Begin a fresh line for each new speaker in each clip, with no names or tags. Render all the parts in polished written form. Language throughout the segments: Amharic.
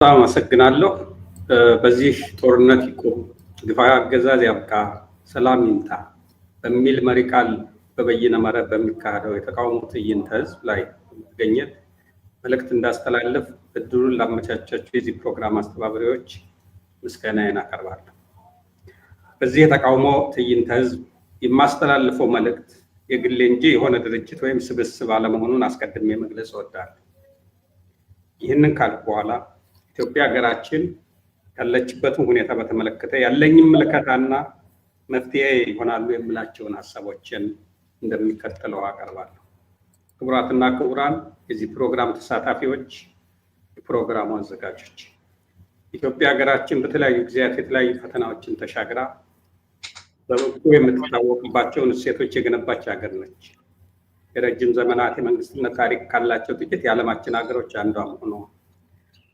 አመሰግናለሁ። በዚህ ጦርነት ይቁም፣ ግፋዊ አገዛዝ ያብቃ፣ ሰላም ይምጣ በሚል መሪ ቃል በበይነ መረብ በሚካሄደው የተቃውሞ ትዕይንተ ህዝብ ላይ በመገኘት መልእክት እንዳስተላለፍ እድሉን ላመቻቻችሁ የዚህ ፕሮግራም አስተባባሪዎች ምስጋናዬን አቀርባለሁ። በዚህ የተቃውሞ ትዕይንተ ህዝብ የማስተላልፈው መልእክት የግሌ እንጂ የሆነ ድርጅት ወይም ስብስብ አለመሆኑን አስቀድሜ መግለጽ እወዳለሁ። ይህንን ካልኩ በኋላ ኢትዮጵያ ሀገራችን ያለችበትን ሁኔታ በተመለከተ ያለኝን ምልከታና መፍትሄ ይሆናሉ የምላቸውን ሀሳቦችን እንደሚከተለው አቀርባለሁ። ክቡራትና ክቡራን የዚህ ፕሮግራም ተሳታፊዎች፣ የፕሮግራሙ አዘጋጆች፣ ኢትዮጵያ ሀገራችን በተለያዩ ጊዜያት የተለያዩ ፈተናዎችን ተሻግራ በበጎ የምትታወቅባቸውን እሴቶች የገነባች ሀገር ነች። የረጅም ዘመናት የመንግስትነት ታሪክ ካላቸው ጥቂት የዓለማችን ሀገሮች አንዷ መሆኗ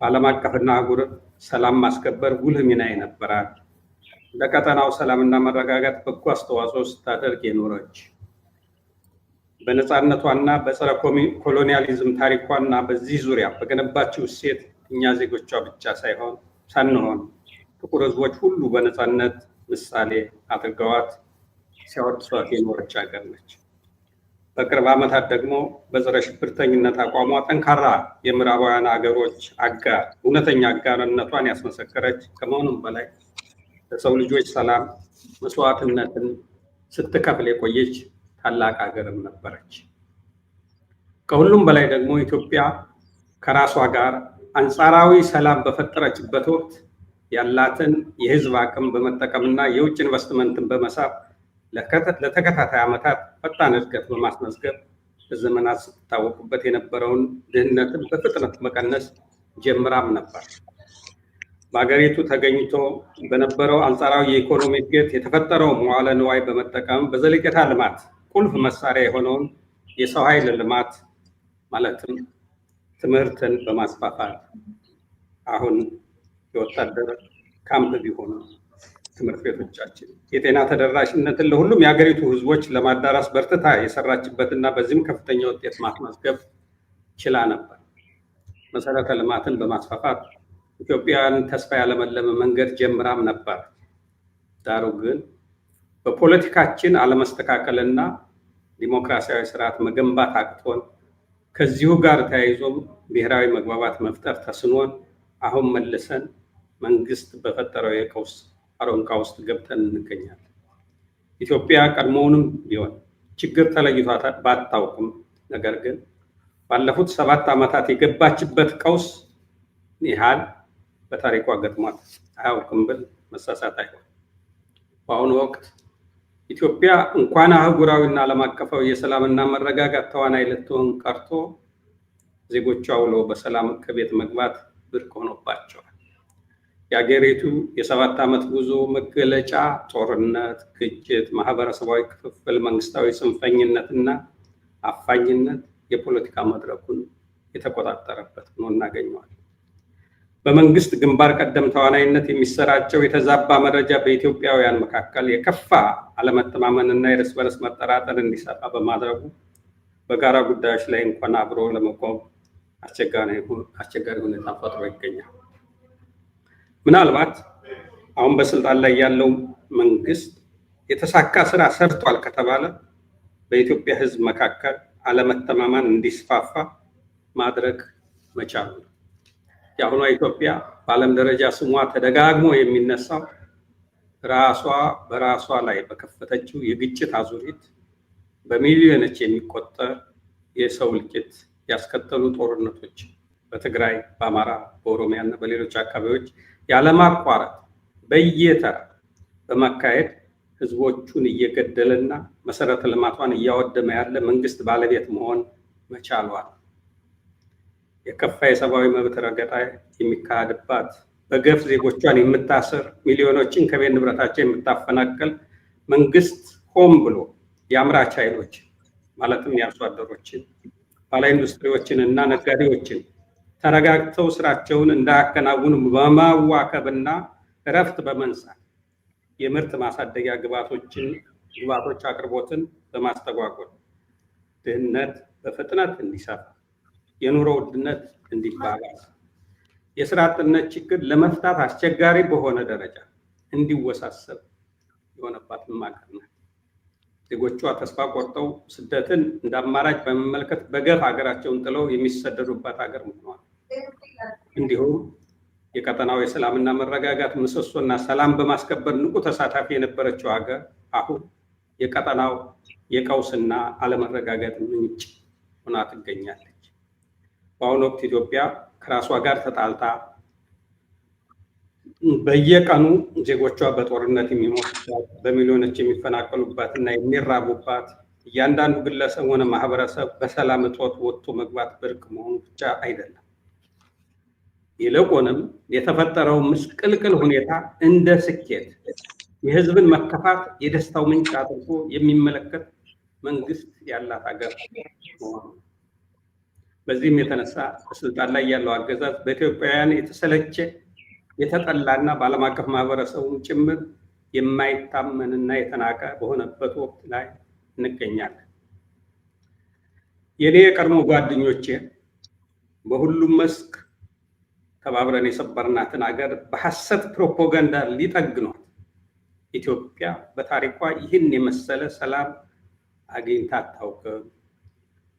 በዓለም አቀፍና አህጉር ሰላም ማስከበር ጉልህ ሚና የነበራት፣ ለቀጠናው ሰላምና መረጋጋት በጎ አስተዋጽኦ ስታደርግ የኖረች፣ በነፃነቷና በጸረ ኮሎኒያሊዝም ታሪኳና በዚህ ዙሪያ በገነባችው እሴት እኛ ዜጎቿ ብቻ ሳንሆን ጥቁር ህዝቦች ሁሉ በነፃነት ምሳሌ አድርገዋት ሲያወድሷት የኖረች ሀገር ነች። በቅርብ ዓመታት ደግሞ በጸረ ሽብርተኝነት አቋሟ ጠንካራ የምዕራባውያን ሀገሮች እውነተኛ አጋርነቷን ያስመሰከረች ከመሆኑም በላይ ለሰው ልጆች ሰላም መስዋዕትነትን ስትከፍል የቆየች ታላቅ ሀገርም ነበረች። ከሁሉም በላይ ደግሞ ኢትዮጵያ ከራሷ ጋር አንጻራዊ ሰላም በፈጠረችበት ወቅት ያላትን የህዝብ አቅም በመጠቀምና የውጭ ኢንቨስትመንትን በመሳብ ለተከታታይ ዓመታት ፈጣን እድገት በማስመዝገብ በዘመናት ስትታወቁበት የነበረውን ድህነትን በፍጥነት መቀነስ ጀምራም ነበር። በሀገሪቱ ተገኝቶ በነበረው አንጻራዊ የኢኮኖሚ እድገት የተፈጠረው መዋለ ንዋይ በመጠቀም በዘለቄታ ልማት ቁልፍ መሳሪያ የሆነውን የሰው ኃይል ልማት ማለትም ትምህርትን በማስፋፋት አሁን የወታደር ካምፕ ቢሆኑ ትምህርት ቤቶቻችን የጤና ተደራሽነትን ለሁሉም የሀገሪቱ ህዝቦች ለማዳረስ በርትታ የሰራችበትና በዚህም ከፍተኛ ውጤት ማስመዝገብ ችላ ነበር። መሰረተ ልማትን በማስፋፋት ኢትዮጵያውያን ተስፋ ያለመለመ መንገድ ጀምራም ነበር። ዳሩ ግን በፖለቲካችን አለመስተካከልና ዲሞክራሲያዊ ስርዓት መገንባት አቅቶን ከዚሁ ጋር ተያይዞም ብሔራዊ መግባባት መፍጠር ተስኖን አሁን መልሰን መንግስት በፈጠረው የቀውስ አሮንቃ ውስጥ ገብተን እንገኛለን። ኢትዮጵያ ቀድሞውንም ቢሆን ችግር ተለይቷት ባታውቅም፣ ነገር ግን ባለፉት 7 ዓመታት የገባችበት ቀውስ ያህል በታሪኳ ገጥሟት አያውቅም ብል መሳሳት አይሆን። በአሁኑ ወቅት ኢትዮጵያ እንኳን አህጉራዊና ዓለም አቀፋዊ የሰላምና መረጋጋት ተዋናይ ልትሆን ቀርቶ ዜጎቿ ውሎ በሰላም ከቤት መግባት ብርቅ ሆኖባቸዋል። የሀገሪቱ የ7 ዓመት ጉዞ መገለጫ ጦርነት፣ ግጭት፣ ማህበረሰባዊ ክፍፍል፣ መንግስታዊ ጽንፈኝነትና አፋኝነት የፖለቲካ መድረኩን የተቆጣጠረበት ሆኖ እናገኘዋለን። በመንግስት ግንባር ቀደም ተዋናይነት የሚሰራጨው የተዛባ መረጃ በኢትዮጵያውያን መካከል የከፋ አለመተማመንና የእርስ በርስ መጠራጠር እንዲሰፋ በማድረጉ በጋራ ጉዳዮች ላይ እንኳን አብሮ ለመቆም አስቸጋሪ ሁኔታ ፈጥሮ ይገኛል። ምናልባት አሁን በስልጣን ላይ ያለው መንግስት የተሳካ ስራ ሰርቷል ከተባለ በኢትዮጵያ ህዝብ መካከል አለመተማመን እንዲስፋፋ ማድረግ መቻሉ ነው። የአሁኗ ኢትዮጵያ በዓለም ደረጃ ስሟ ተደጋግሞ የሚነሳው ራሷ በራሷ ላይ በከፈተችው የግጭት አዙሪት በሚሊዮኖች የሚቆጠር የሰው እልቂት ያስከተሉ ጦርነቶች በትግራይ፣ በአማራ፣ በኦሮሚያ እና በሌሎች አካባቢዎች ያለማቋረጥ በየተራ በማካሄድ ህዝቦቹን እየገደለና መሰረተ ልማቷን እያወደመ ያለ መንግስት ባለቤት መሆን መቻሏል። የከፋ የሰብአዊ መብት ረገጣ የሚካሄድባት፣ በገፍ ዜጎቿን የምታስር፣ ሚሊዮኖችን ከቤት ንብረታቸው የምታፈናቅል መንግስት ሆን ብሎ የአምራች ኃይሎች ማለትም የአርሶ አደሮችን፣ ባለ ኢንዱስትሪዎችን እና ነጋዴዎችን ተረጋግተው ስራቸውን እንዳያከናውኑ በማዋከብና እረፍት በመንሳት የምርት ማሳደጊያ ግብዓቶች አቅርቦትን በማስተጓጎል ድህነት በፍጥነት እንዲሰፋ፣ የኑሮ ውድነት እንዲባባስ፣ የስራ አጥነት ችግር ለመፍታት አስቸጋሪ በሆነ ደረጃ እንዲወሳሰብ የሆነባትን ሀገር ናት። ዜጎቿ ተስፋ ቆርጠው ስደትን እንደ አማራጭ በመመልከት በገፍ ሀገራቸውን ጥለው የሚሰደዱባት ሀገር ሆኗል። እንዲሁም የቀጠናው የሰላምና መረጋጋት ምሰሶና ሰላም በማስከበር ንቁ ተሳታፊ የነበረችው ሀገር አሁን የቀጠናው የቀውስና አለመረጋጋት ምንጭ ሆና ትገኛለች። በአሁኑ ወቅት ኢትዮጵያ ከራሷ ጋር ተጣልታ በየቀኑ ዜጎቿ በጦርነት የሚሞቱባት፣ በሚሊዮኖች የሚፈናቀሉባት እና የሚራቡባት፣ እያንዳንዱ ግለሰብ ሆነ ማህበረሰብ በሰላም እጦት ወጥቶ መግባት ብርቅ መሆኑ ብቻ አይደለም። ይልቁንም የተፈጠረው ምስቅልቅል ሁኔታ እንደ ስኬት፣ የህዝብን መከፋት የደስታው ምንጭ አድርጎ የሚመለከት መንግስት ያላት ሀገር መሆኑ። በዚህም የተነሳ በስልጣን ላይ ያለው አገዛዝ በኢትዮጵያውያን የተሰለቸ የተጠላና በዓለም አቀፍ ማህበረሰቡም ጭምር የማይታመንና የተናቀ በሆነበት ወቅት ላይ እንገኛለን። የኔ የቀድሞ ጓደኞቼ በሁሉም መስክ ተባብረን የሰበርናትን ሀገር በሐሰት ፕሮፓጋንዳ ሊጠግኗት ኢትዮጵያ በታሪኳ ይህን የመሰለ ሰላም አግኝታ አታውቅም።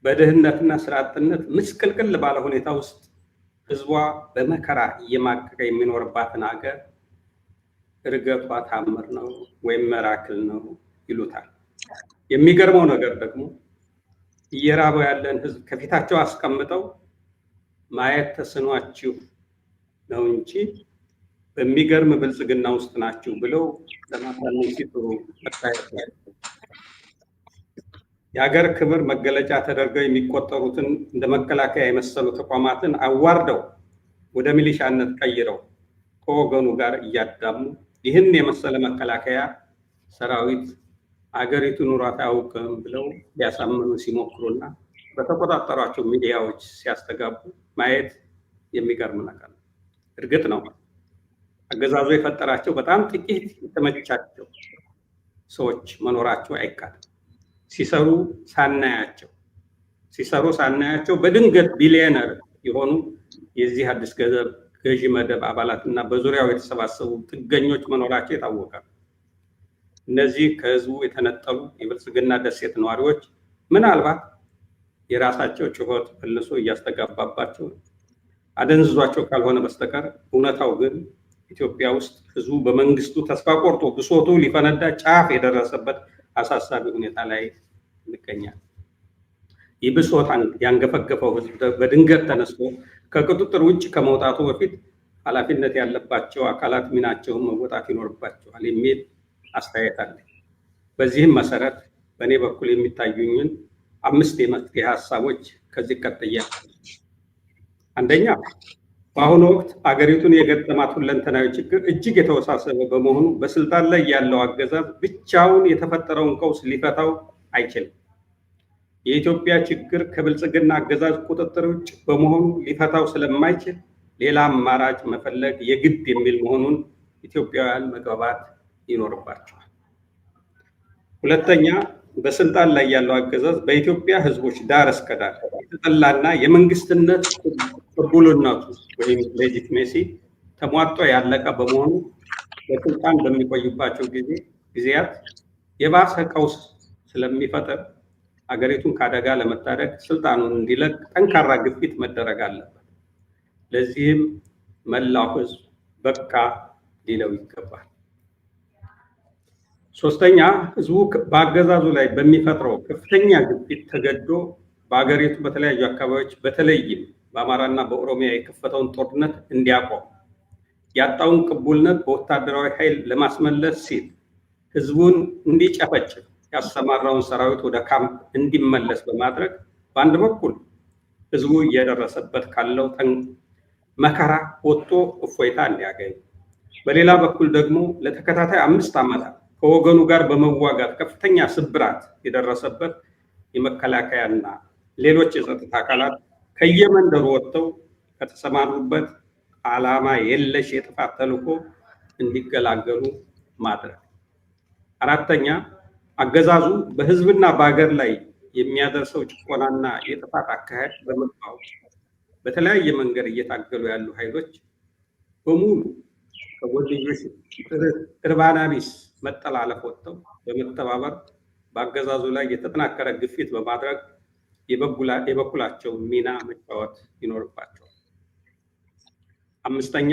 በድህነትና ስራ አጥነት ምስቅልቅል ባለ ሁኔታ ውስጥ ህዝቧ በመከራ እየማቀቀ የሚኖርባትን ሀገር እርገቷ ታምር ነው ወይም መራክል ነው ይሉታል። የሚገርመው ነገር ደግሞ እየራበው ያለን ህዝብ ከፊታቸው አስቀምጠው ማየት ተስኗችሁ ነው እንጂ በሚገርም ብልጽግና ውስጥ ናችሁ ብለው ለማሳመን ሲጥሩ መታየት ነው። የሀገር ክብር መገለጫ ተደርገው የሚቆጠሩትን እንደ መከላከያ የመሰሉ ተቋማትን አዋርደው ወደ ሚሊሻነት ቀይረው ከወገኑ ጋር እያዳሙ ይህን የመሰለ መከላከያ ሰራዊት አገሪቱ ኑሯት አያውቅም ብለው ሊያሳምኑ ሲሞክሩና በተቆጣጠሯቸው ሚዲያዎች ሲያስተጋቡ ማየት የሚገርም ነገር ነው። እርግጥ ነው አገዛዙ የፈጠራቸው በጣም ጥቂት የተመቻቸው ሰዎች መኖራቸው አይካድም። ሲሰሩ ሳናያቸው በድንገት ቢሊዮነር የሆኑ የዚህ አዲስ ገንዘብ ገዢ መደብ አባላትና በዙሪያው የተሰባሰቡ ጥገኞች መኖራቸው የታወቀ ነው። እነዚህ ከህዝቡ የተነጠሉ የብልጽግና ደሴት ነዋሪዎች ምናልባት የራሳቸው ጩኸት መልሶ እያስተጋባባቸው አደንዝዟቸው ካልሆነ በስተቀር እውነታው ግን ኢትዮጵያ ውስጥ ህዝቡ በመንግስቱ ተስፋ ቆርጦ ብሶቱ ሊፈነዳ ጫፍ የደረሰበት አሳሳቢ ሁኔታ ላይ እንገኛለን። ይህ ብሶት ያንገፈገፈው ህዝብ በድንገት ተነስቶ ከቁጥጥር ውጭ ከመውጣቱ በፊት ኃላፊነት ያለባቸው አካላት ሚናቸውን መወጣት ይኖርባቸዋል የሚል አስተያየት አለ። በዚህም መሰረት በእኔ በኩል የሚታዩኝን 5 የመፍትሄ ሀሳቦች ከዚህ ቀጥያ። አንደኛ፣ በአሁኑ ወቅት አገሪቱን የገጠማት ሁለንተናዊ ችግር እጅግ የተወሳሰበ በመሆኑ በስልጣን ላይ ያለው አገዛዝ ብቻውን የተፈጠረውን ቀውስ ሊፈታው አይችልም። የኢትዮጵያ ችግር ከብልጽግና አገዛዝ ቁጥጥር ውጭ በመሆኑ ሊፈታው ስለማይችል ሌላ አማራጭ መፈለግ የግድ የሚል መሆኑን ኢትዮጵያውያን መግባባት ይኖርባቸዋል። ሁለተኛ፣ በስልጣን ላይ ያለው አገዛዝ በኢትዮጵያ ህዝቦች ዳር እስከ ዳር የተጠላና የመንግስትነት ቅቡልነቱ ወይም ሌጂቲሜሲ ተሟጦ ያለቀ በመሆኑ በስልጣን በሚቆዩባቸው ጊዜያት የባሰ ቀውስ ስለሚፈጠር አገሪቱን ከአደጋ ለመታደግ ስልጣኑን እንዲለቅ ጠንካራ ግፊት መደረግ አለበት። ለዚህም መላው ህዝብ በቃ ሊለው ይገባል። ሶስተኛ፣ ህዝቡ በአገዛዙ ላይ በሚፈጥረው ከፍተኛ ግፊት ተገዶ በአገሪቱ በተለያዩ አካባቢዎች በተለይም በአማራና በኦሮሚያ የከፈተውን ጦርነት እንዲያቆም፣ ያጣውን ቅቡልነት በወታደራዊ ኃይል ለማስመለስ ሲል ህዝቡን እንዲጨፈጭፍ ያሰማራውን ሰራዊት ወደ ካምፕ እንዲመለስ በማድረግ በአንድ በኩል ህዝቡ እየደረሰበት ካለው መከራ ወጥቶ እፎይታ እንዲያገኝ፣ በሌላ በኩል ደግሞ ለተከታታይ 5 ዓመታት ከወገኑ ጋር በመዋጋት ከፍተኛ ስብራት የደረሰበት የመከላከያና ሌሎች የጸጥታ አካላት ከየመንደሩ ወጥተው ከተሰማሩበት ዓላማ የለሽ የጥፋት ተልዕኮ እንዲገላገሉ ማድረግ። አራተኛ፣ አገዛዙ በህዝብና በሀገር ላይ የሚያደርሰው ጭቆናና የጥፋት አካሄድ በመቃወም በተለያየ መንገድ እየታገሉ ያሉ ኃይሎች በሙሉ ከጎንዮሽ እርባና ቢስ መጠላለፍ ወጥተው በመተባበር በአገዛዙ ላይ የተጠናከረ ግፊት በማድረግ የበኩላቸውን ሚና መጫወት ይኖርባቸዋል። አምስተኛ፣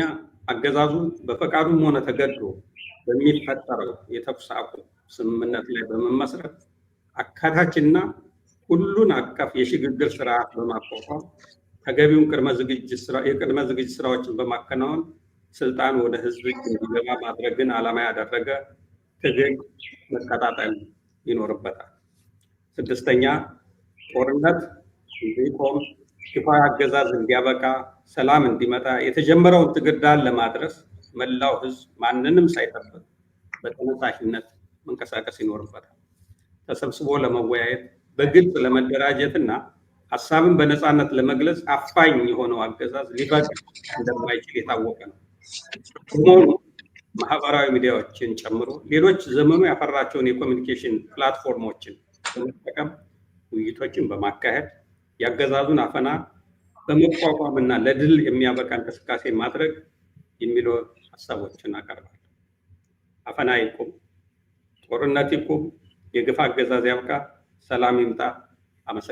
አገዛዙ በፈቃዱም ሆነ ተገዶ በሚፈጠረው የተኩስ አቁም ስምምነት ላይ በመመስረት አካታችና ሁሉን አቀፍ የሽግግር ስርዓት በማቋቋም ተገቢውን የቅድመ ዝግጅት ስራዎችን በማከናወን ስልጣን ወደ ህዝብ እንዲገባ ማድረግን ዓላማ ያደረገ ትግል መቀጣጠል ይኖርበታል። ስድስተኛ፣ ጦርነት እንዲቆም፣ ግፋዊ አገዛዝ እንዲያበቃ፣ ሰላም እንዲመጣ የተጀመረውን ትግል ዳር ለማድረስ መላው ህዝብ ማንንም ሳይጠብቅ በተነሳሽነት መንቀሳቀስ ይኖርበታል። ተሰብስቦ ለመወያየት፣ በግልጽ ለመደራጀት እና ሀሳብን በነፃነት ለመግለጽ አፋኝ የሆነው አገዛዝ ሊፈቅድ እንደማይችል የታወቀ ነው። በመሆኑ ማህበራዊ ሚዲያዎችን ጨምሮ ሌሎች ዘመኑ ያፈራቸውን የኮሚኒኬሽን ፕላትፎርሞችን በመጠቀም ውይይቶችን በማካሄድ የአገዛዙን አፈና በመቋቋም እና ለድል የሚያበቃ እንቅስቃሴ ማድረግ የሚሉ ሀሳቦችን አቀርባለሁ። አፈና ይቁም፣ ጦርነት ይቁም፣ የግፍ አገዛዝ ያብቃ፣ ሰላም ይምጣ። አመሰግናለሁ።